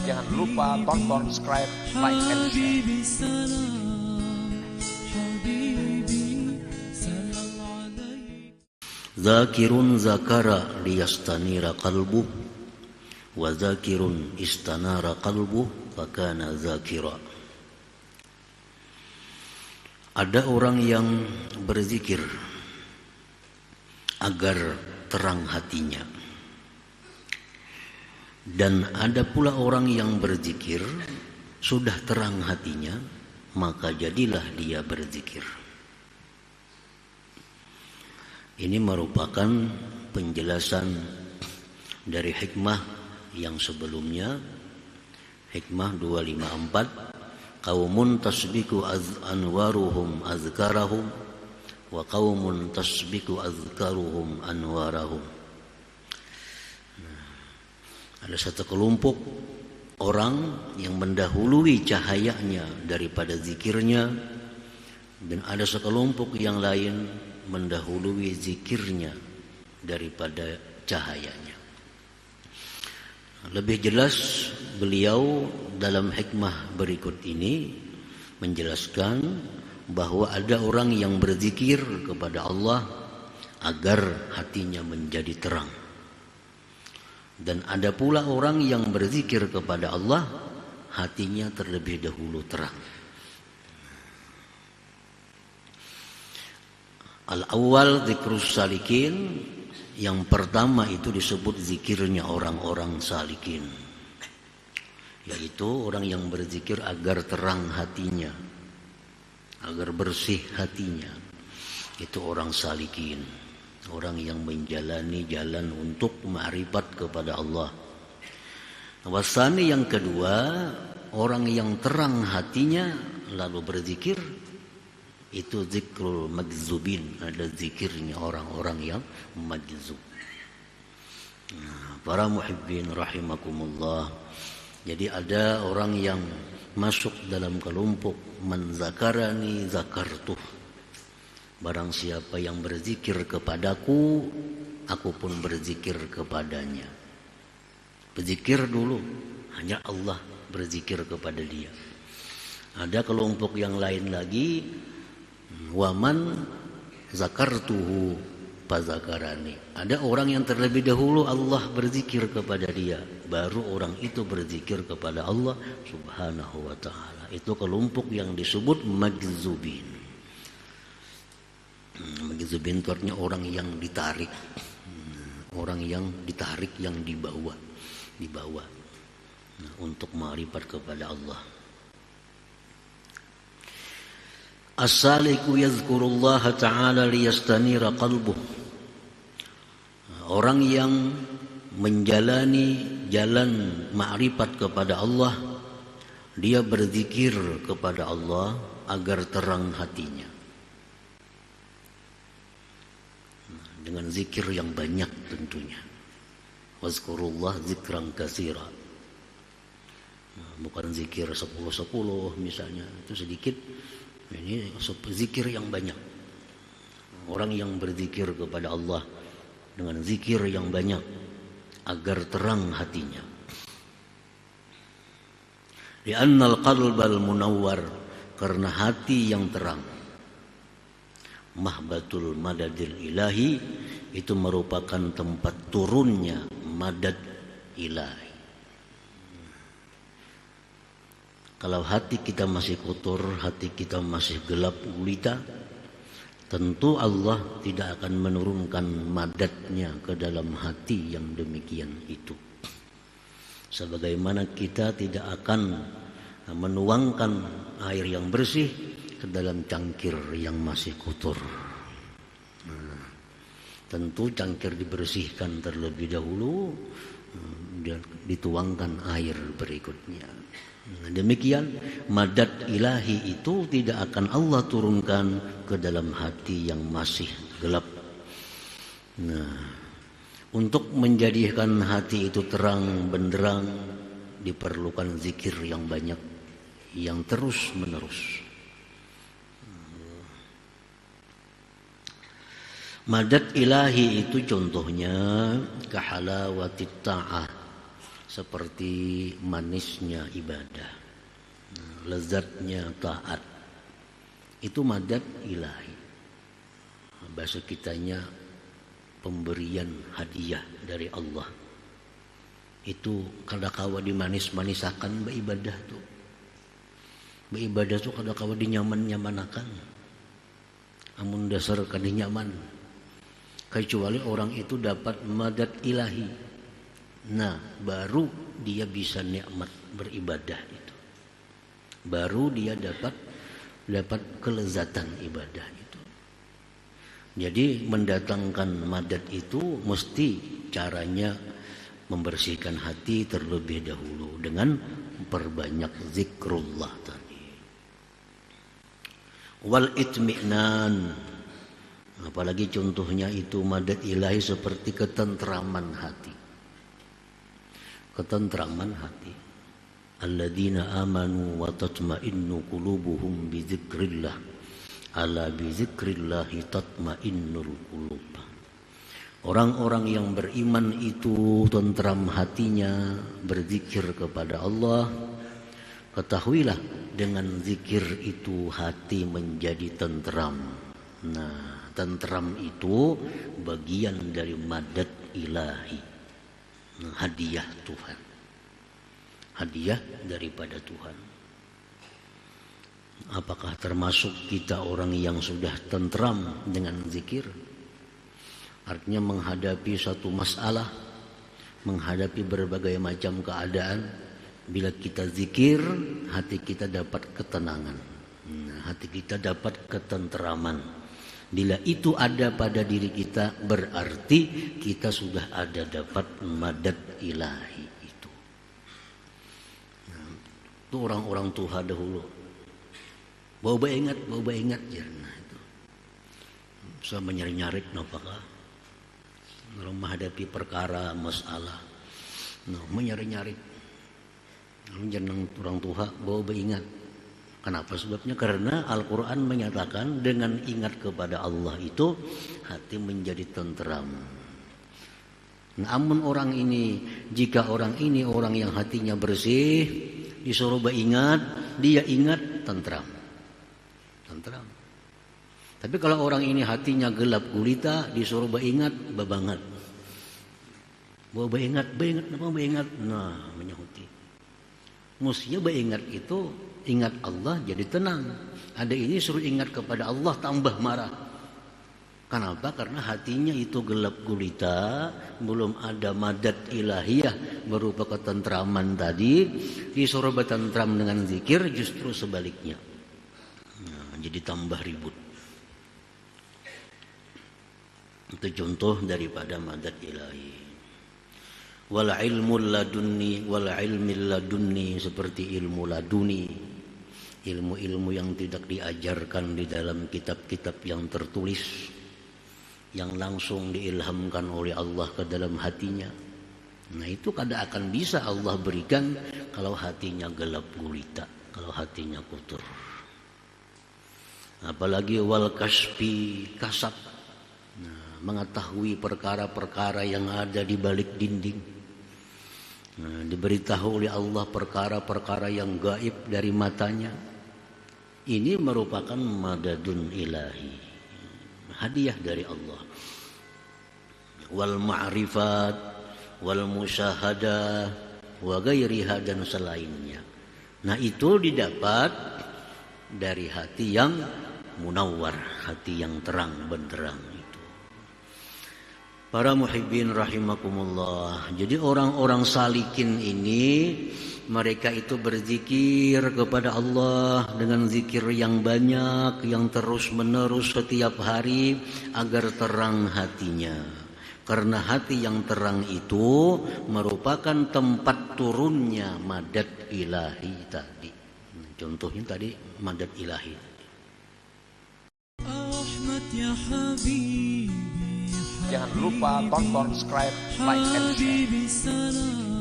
Jangan lupa tonton, subscribe, like, and share. Zakirun zakara liyastanira qalbuh wa zakirun istanara qalbuh fakana zakira. Ada orang yang berzikir agar terang hatinya, dan ada pula orang yang berzikir sudah terang hatinya, maka jadilah dia berzikir. Ini merupakan penjelasan dari hikmah yang sebelumnya, hikmah 254. Qaumun tasbiku anwaruhum azkarahum wa qaumun tasbiku azkaruhum anwarahum. Ada satu kelompok orang yang mendahului cahayanya daripada zikirnya, dan ada sekelompok yang lain mendahului zikirnya daripada cahayanya. Lebih jelas beliau dalam hikmah berikut ini menjelaskan bahwa ada orang yang berzikir kepada Allah agar hatinya menjadi terang, dan ada pula orang yang berzikir kepada Allah hatinya terlebih dahulu terang. Al-awwal zikrus salikin, yang pertama itu disebut zikirnya orang-orang salikin, yaitu orang yang berzikir agar terang hatinya, agar bersih hatinya. Itu orang salikin, orang yang menjalani jalan untuk ma'rifat kepada Allah. Wasani yang kedua, orang yang terang hatinya lalu berzikir, itu zikrul majzubin, ada zikirnya orang-orang yang majzub. Para muhibbin rahimakumullah. Jadi ada orang yang masuk dalam kelompok man zakarani zakartuh. Barang siapa yang berzikir kepadaku, aku pun berzikir kepadanya. Berzikir dulu, hanya Allah berzikir kepada dia. Ada kelompok yang lain lagi, waman zakartuhu fazakarani. Ada orang yang terlebih dahulu Allah berzikir kepada dia, baru orang itu berzikir kepada Allah subhanahu wa ta'ala. Itu kelompok yang disebut majzubin. Majzubin itu artinya orang yang ditarik, orang yang ditarik, yang dibawa untuk ma'rifat kepada Allah. As-saliku yazkurullaha ta'ala liyastanira qalbuh. Orang yang menjalani jalan ma'rifat kepada Allah, dia berzikir kepada Allah agar terang hatinya. Dengan zikir yang banyak tentunya. Wazkurullah zikran katsira. Bukan zikir 10-10 misalnya, itu sedikit. Ini zikir yang banyak. Orang yang berzikir kepada Allah dengan zikir yang banyak agar terang hatinya. Li'annal qalbal munawwar, karena hati yang terang, mahbatul madadil ilahi, itu merupakan tempat turunnya madad ilahi. Kalau hati kita masih kotor, hati kita masih gelap gulita, tentu Allah tidak akan menurunkan madatnya ke dalam hati yang demikian itu. Sebagaimana kita tidak akan menuangkan air yang bersih ke dalam cangkir yang masih kotor. Tentu cangkir dibersihkan terlebih dahulu, dan dituangkan air berikutnya. Demikian madad ilahi itu tidak akan Allah turunkan ke dalam hati yang masih gelap. Untuk menjadikan hati itu terang benderang diperlukan zikir yang banyak, yang terus menerus. Madad ilahi itu contohnya kahalawatit ta'ah, seperti manisnya ibadah, lezatnya taat. Itu madat ilahi. Bahasa kitanya pemberian hadiah dari Allah. Itu kadakawa dimanis-manisakan beribadah tuh. Beribadah tuh kadakawa dinyaman-nyamanakan. Amun dasar kadi nyaman. Kecuali orang itu dapat madat ilahi. Nah, baru dia bisa nikmat beribadah itu. Baru dia dapat kelezatan ibadah itu. Jadi mendatangkan madat itu mesti caranya membersihkan hati terlebih dahulu dengan perbanyak zikrullah tadi. Wal itmi'nan, apalagi contohnya itu madat ilahi seperti ketentraman hati. Ketentraman hati. Alladzina amanu wa tatma'innu qulubuhum bi dzikrillah. Ala bi dzikrillahi tatma'innul qulub. Orang-orang yang beriman itu tentram hatinya berzikir kepada Allah. Ketahuilah dengan zikir itu hati menjadi tentram. Nah, tentram itu bagian dari madat ilahi. Hadiah Tuhan. Hadiah daripada Tuhan. Apakah termasuk kita orang yang sudah tentram dengan zikir? Artinya menghadapi satu masalah, menghadapi berbagai macam keadaan, bila kita zikir, hati kita dapat ketenangan. Hati kita dapat ketentraman. Bila itu ada pada diri kita, berarti kita sudah ada dapat madat ilahi. Itu orang-orang tua dahulu. Bawa ingat nah itu. Saya menyari-nyari apakah kalau menghadapi perkara masalah, menyari-nyari. Lalu jeneng orang tua bawa ingat. Kenapa sebabnya? Karena Al-Quran menyatakan dengan ingat kepada Allah itu hati menjadi tenteram. Namun orang ini, jika orang ini orang yang hatinya bersih, disuruh beringat, dia ingat tentram. Tentram. Tapi kalau orang ini hatinya gelap gulita, disuruh beringat, babangat. Bawa beringat, apa beringat? Nah, menyahuti. Mestinya beringat itu, ingat Allah jadi tenang. Ada ini suruh ingat kepada Allah tambah marah. Kenapa? Karena hatinya itu gelap gulita, belum ada madat ilahiyah berupa ketentraman tadi. Disuruh bertentram dengan zikir, justru sebaliknya. Nah, jadi tambah ribut. Itu contoh daripada madat ilahi. Wal ilmul ladunni wal ilmil ladunni, seperti ilmu laduni, ilmu-ilmu yang tidak diajarkan di dalam kitab-kitab yang tertulis, yang langsung diilhamkan oleh Allah ke dalam hatinya. Nah, itu kada akan bisa Allah berikan kalau hatinya gelap gulita, kalau hatinya kotor. Apalagi wal kasfi, kasab, mengetahui perkara-perkara yang ada di balik dinding. Diberitahu oleh Allah perkara-perkara yang gaib dari matanya. Ini merupakan madadun ilahi, hadiah dari Allah. Wal ma'rifat wal musyahadah wa ghairiha, dan selainnya. Nah, itu didapat dari hati yang munawwar, hati yang terang benderang. Para muhibbin rahimakumullah. Jadi orang-orang salikin ini, mereka itu berzikir kepada Allah dengan zikir yang banyak, yang terus menerus setiap hari agar terang hatinya. Karena hati yang terang itu merupakan tempat turunnya madat ilahi tadi. Contohnya tadi madat ilahi. Ahmad ya Habib. Jangan lupa tonton, subscribe, like, and share.